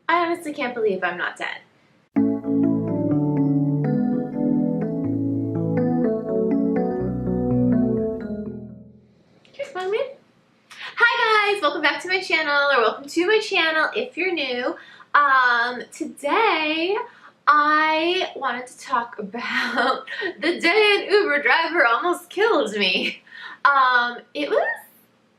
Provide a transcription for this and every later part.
I honestly can't believe I'm not dead. Here's my man. Hi guys, welcome back to my channel, or welcome to my channel if you're new. Today I wanted to talk about the day an Uber driver almost killed me. It was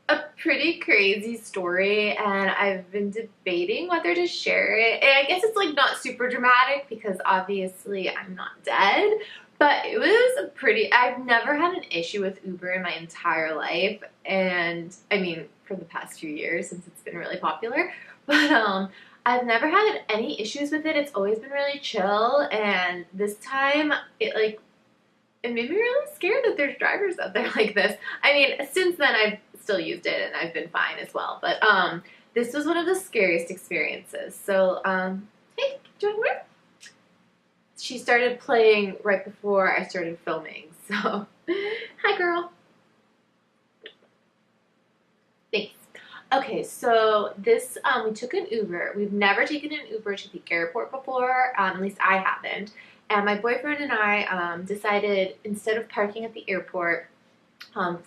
a pretty crazy story, and I've been debating whether to share it. And I guess it's like not super dramatic because obviously I'm not dead, but it was a pretty, I've never had an issue with Uber in my entire life, and I mean for the past few years since it's been really popular, but I've never had any issues with it. It's always been really chill, and this time it made me really scared that there's drivers out there like this. I mean, since then I've still used it and I've been fine as well. But this was one of the scariest experiences. So, hey, do you want to work? She started playing right before I started filming. So, hi girl. Thanks. Okay, so this, we took an Uber. We've never taken an Uber to the airport before, at least I haven't. And my boyfriend and I decided, instead of parking at the airport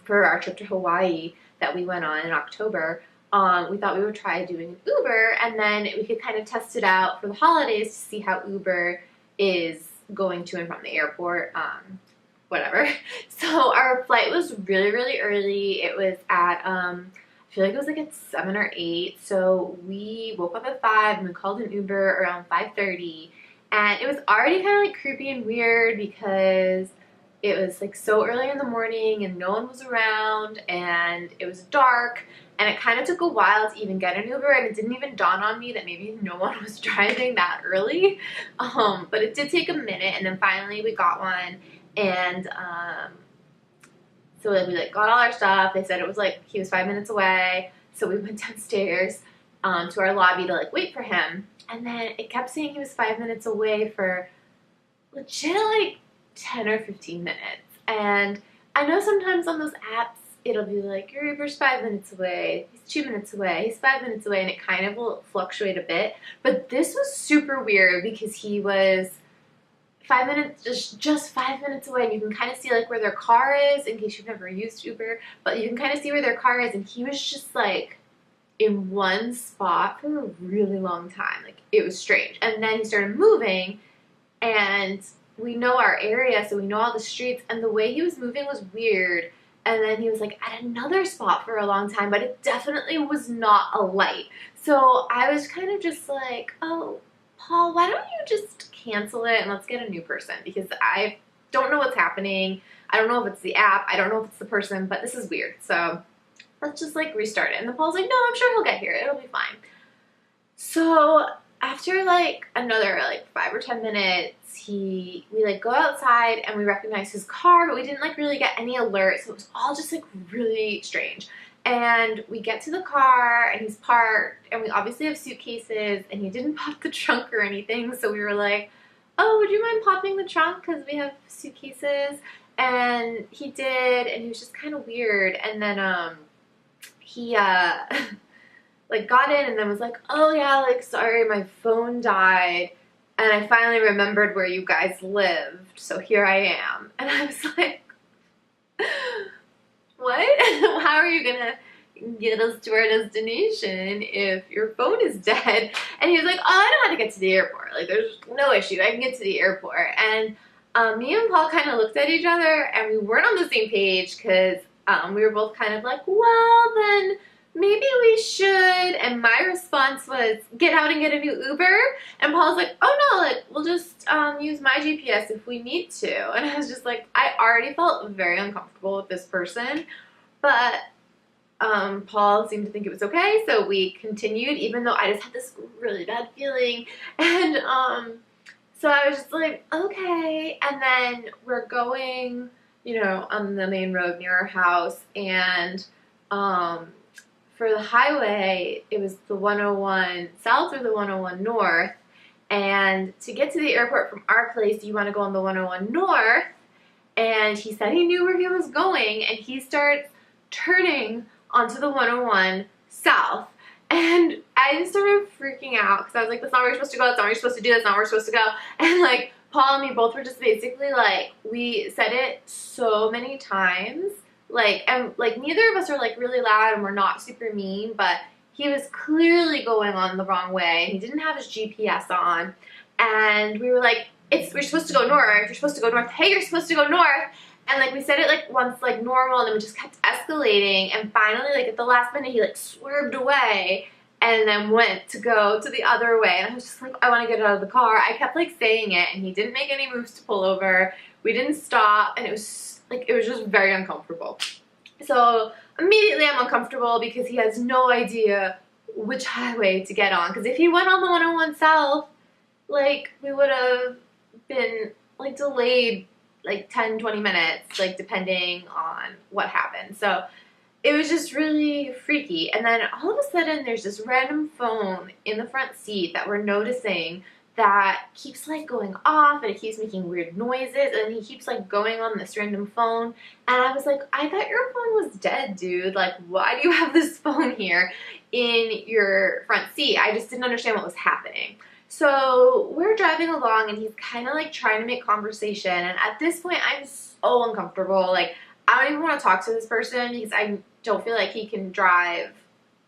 for our trip to Hawaii that we went on in October, we thought we would try doing an Uber, and then we could kind of test it out for the holidays to see how Uber is going to and from the airport, whatever. So our flight was really, really early. It was at, I feel like it was like at 7 or 8, so we woke up at 5 and we called an Uber around 5:30. And it was already kind of like creepy and weird because it was like so early in the morning and no one was around and it was dark, and it kind of took a while to even get an Uber, and it didn't even dawn on me that maybe no one was driving that early. But it did take a minute, and then finally we got one, and so like, we like got all our stuff. They said it was like he was 5 minutes away, so we went downstairs to our lobby to like wait for him. And then it kept saying he was 5 minutes away for legit like 10 or 15 minutes. And I know sometimes on those apps, it'll be like, your Uber's 5 minutes away, he's 2 minutes away, he's 5 minutes away, and it kind of will fluctuate a bit. But this was super weird because he was 5 minutes, just 5 minutes away, and you can kind of see like where their car is, in case you've never used Uber, but you can kind of see where their car is, and he was just like in one spot for a really long time. Like, it was strange. And then he started moving, and we know our area, so we know all the streets, and the way he was moving was weird. And then he was like at another spot for a long time, but it definitely was not a light. So I was kind of just like, oh, Paul, why don't you just cancel it and let's get a new person, because I don't know what's happening. I don't know if it's the app, I don't know if it's the person, but this is weird. So let's just like restart it. And the Paul's like, no, I'm sure he'll get here. It'll be fine. So after like another like 5 or 10 minutes, we like go outside and we recognize his car, but we didn't like really get any alert. So it was all just like really strange. And we get to the car and he's parked, and we obviously have suitcases, and he didn't pop the trunk or anything. So we were like, oh, would you mind popping the trunk because we have suitcases? And he did, and he was just kind of weird. And then he like got in and then was like, oh yeah, like sorry, my phone died, and I finally remembered where you guys lived, so here I am. And I was like, what? How are you gonna get us to our destination if your phone is dead? And he was like, oh, I know how to get to the airport, like there's no issue, I can get to the airport. And me and Paul kind of looked at each other, and we weren't on the same page because we were both kind of like, well, then maybe we should. And my response was, get out and get a new Uber. And Paul's like, oh no, like we'll just use my GPS if we need to. And I was just like, I already felt very uncomfortable with this person, but Paul seemed to think it was okay, so we continued, even though I just had this really bad feeling. And so I was just like, okay. And then we're going, you know, on the main road near our house, and for the highway, it was the 101 South or the 101 North, and to get to the airport from our place, you want to go on the 101 North, and he said he knew where he was going, and he starts turning onto the 101 South, And I just started freaking out because I was like, that's not where you're supposed to go, that's not where you're supposed to do, that's not where we're supposed to go. And like Paul and me both were just basically like, we said it so many times, like, and like neither of us are like really loud and we're not super mean, but he was clearly going on the wrong way and he didn't have his GPS on. And we were like, we're supposed to go north, you're supposed to go north, hey, you're supposed to go north. And like we said it like once like normal, and then we just kept escalating, and finally like at the last minute he like swerved away and then went to go to the other way, and I was just like, I want to get out of the car. I kept like saying it, and he didn't make any moves to pull over. We didn't stop, and it was just very uncomfortable. So immediately I'm uncomfortable because he has no idea which highway to get on, because if he went on the 101 South, like we would have been like delayed like 10-20 minutes, like depending on what happened. So it was just really freaky. And then all of a sudden there's this random phone in the front seat that we're noticing that keeps like going off, and it keeps making weird noises, and he keeps like going on this random phone. And I was like, I thought your phone was dead, dude. Like, why do you have this phone here in your front seat? I just didn't understand what was happening. So we're driving along, and he's kind of like trying to make conversation, and at this point I'm so uncomfortable. Like, I don't even want to talk to this person because I don't feel like he can drive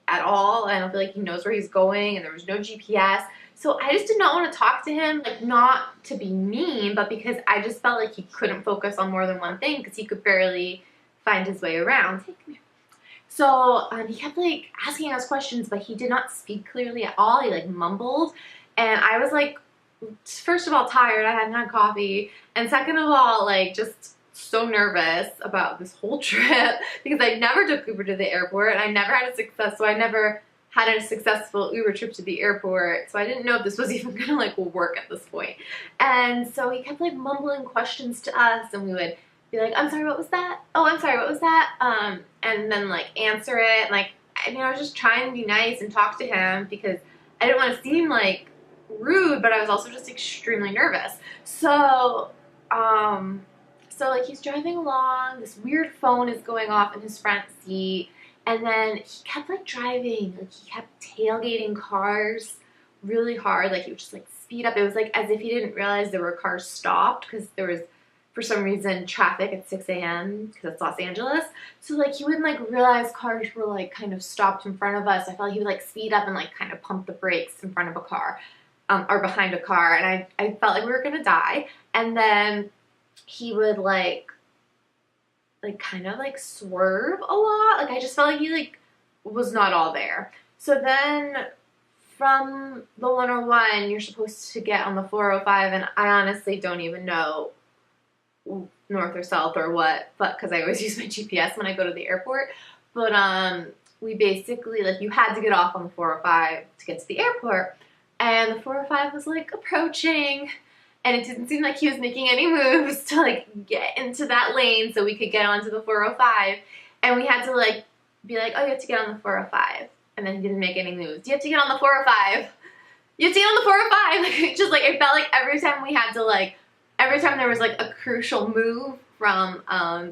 at all. I don't feel like he knows where he's going, and there was no GPS. So I just did not want to talk to him, like not to be mean, but because I just felt like he couldn't focus on more than one thing because he could barely find his way around. Hey, come here. So he kept like asking us questions, but he did not speak clearly at all. He like mumbled. And I was like, first of all, tired. I hadn't had coffee. And second of all, like just so nervous about this whole trip because I never took Uber to the airport, and I never had I never had a successful Uber trip to the airport. So I didn't know if this was even gonna like work at this point. And so he kept like mumbling questions to us, and we would be like, I'm sorry, what was that? Oh, I'm sorry, what was that? And then like answer it. And, like, I mean, I was just trying to be nice and talk to him because I didn't want to seem like rude, but I was also just extremely nervous. So, like he's driving along, this weird phone is going off in his front seat, and then he kept like driving, like he kept tailgating cars really hard, like he would just like speed up. It was like as if he didn't realize there were cars stopped because there was for some reason traffic at 6 a.m. because it's Los Angeles. So like he wouldn't like realize cars were like kind of stopped in front of us. I felt like he would like speed up and like kind of pump the brakes in front of a car. Or behind a car, and I felt like we were gonna die. And then he would like kind of like swerve a lot. Like I just felt like he like was not all there. So then from the 101, you're supposed to get on the 405, and I honestly don't even know north or south or what, but because I always use my GPS when I go to the airport. But we basically like you had to get off on the 405 to get to the airport. And the 405 was like approaching, and it didn't seem like he was making any moves to like get into that lane so we could get onto the 405. And we had to like be like, oh, you have to get on the 405. And then he didn't make any moves. You have to get on the 405. You have to get on the 405. Like, just like, it felt like every time there was like a crucial move from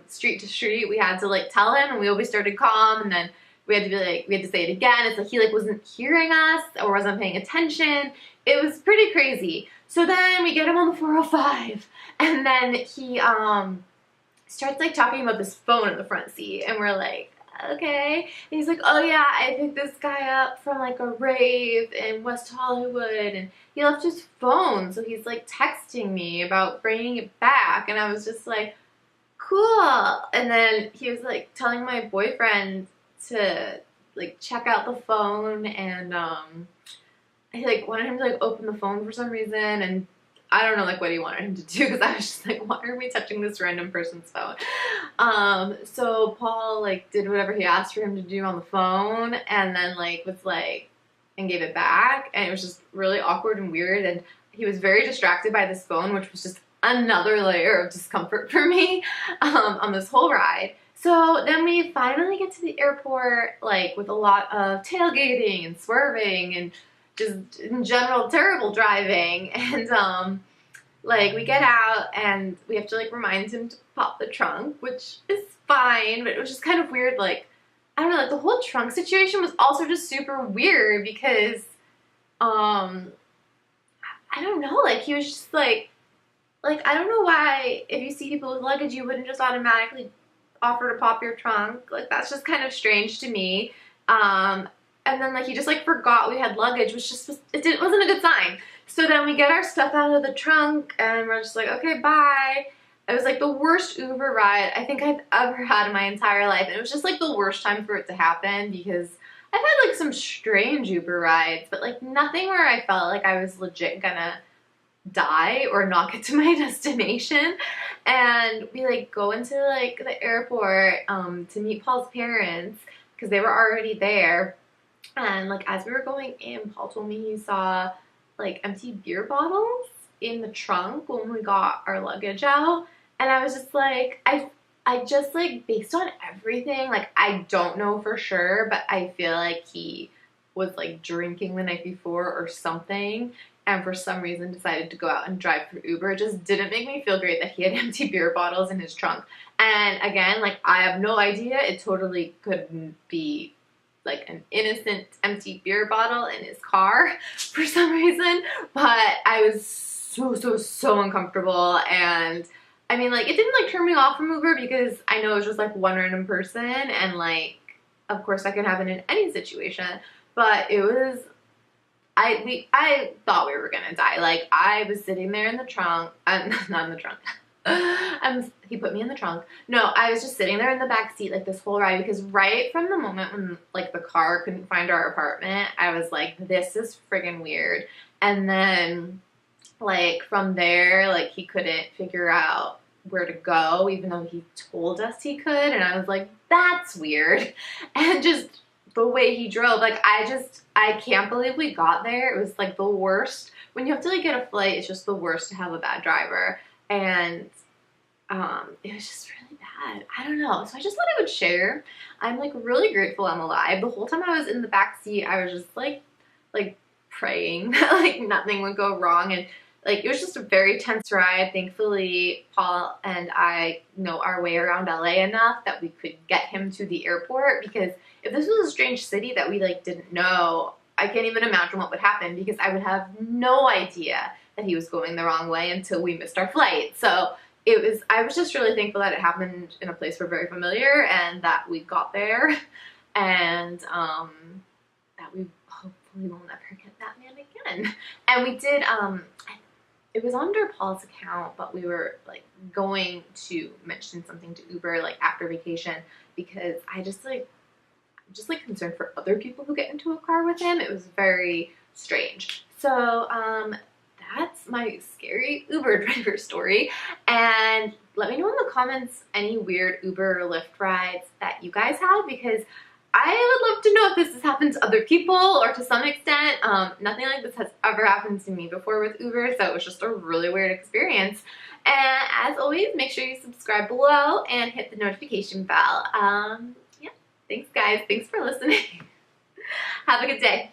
street to street, we had to like tell him, and we always started calm, and then we had to say it again. It's like he like wasn't hearing us or wasn't paying attention. It was pretty crazy. So then we get him on the 405, and then he starts like talking about this phone in the front seat, and we're like, okay. And he's like, oh yeah, I picked this guy up from like a rave in West Hollywood, and he left his phone, so he's like texting me about bringing it back. And I was just like, cool. And then he was like telling my boyfriend to like check out the phone, and I like wanted him to like open the phone for some reason, and I don't know like what he wanted him to do because I was just like, why are we touching this random person's phone? So Paul like did whatever he asked for him to do on the phone, and then like was like and gave it back, and it was just really awkward and weird, and he was very distracted by this phone, which was just another layer of discomfort for me on this whole ride. So then we finally get to the airport, like with a lot of tailgating and swerving and just in general terrible driving. And like we get out and we have to like remind him to pop the trunk, which is fine, but it was just kind of weird. Like I don't know, like the whole trunk situation was also just super weird because, um, I don't know, like he was just like I don't know why if you see people with luggage, you wouldn't just automatically offer to pop your trunk. Like that's just kind of strange to me. Um, and then like he just like forgot we had luggage, which just wasn't a good sign. So then we get our stuff out of the trunk and we're just like, okay, bye. It was like the worst Uber ride I think I've ever had in my entire life. And it was just like the worst time for it to happen because I've had like some strange Uber rides, but like nothing where I felt like I was legit gonna die or not get to my destination. And we like go into like the airport to meet Paul's parents because they were already there. And like as we were going in, Paul told me he saw like empty beer bottles in the trunk when we got our luggage out. And I was just like, I just like based on everything, like I don't know for sure, but I feel like he was like drinking the night before or something, and for some reason decided to go out and drive through Uber. It just didn't make me feel great that he had empty beer bottles in his trunk. And again, like I have no idea. It totally could be like an innocent empty beer bottle in his car for some reason. But I was so uncomfortable. And I mean, like it didn't like turn me off from Uber because I know it was just like one random person, and like of course that could happen in any situation. But it was I thought we were gonna die. Like I was sitting there in the trunk, not in the trunk. He put me in the trunk. No, I was just sitting there in the back seat like this whole ride because right from the moment when like the car couldn't find our apartment, I was like, this is friggin' weird. And then like from there, like he couldn't figure out where to go, even though he told us he could, and I was like, that's weird. And just the way he drove, like I can't believe we got there. It was like the worst. When you have to like get a flight, it's just the worst to have a bad driver. And it was just really bad. I don't know. So I just thought I would share. I'm like really grateful I'm alive. The whole time I was in the back seat, I was just like praying that like nothing would go wrong. And like it was just a very tense ride. Thankfully, Paul and I know our way around LA enough that we could get him to the airport, because if this was a strange city that we like didn't know, I can't even imagine what would happen, because I would have no idea that he was going the wrong way until we missed our flight. So I was just really thankful that it happened in a place we're very familiar and that we got there, and that we hopefully will never get that man again. And we did, it was under Paul's account, but we were like going to mention something to Uber like after vacation, because I'm just like concerned for other people who get into a car with him. It was very strange. So that's my scary Uber driver story. And let me know in the comments any weird Uber or Lyft rides that you guys have, because I would love to know if this has happened to other people or to some extent. Nothing like this has ever happened to me before with Uber, so it was just a really weird experience. And as always, make sure you subscribe below and hit the notification bell. Yeah, thanks guys. Thanks for listening. Have a good day.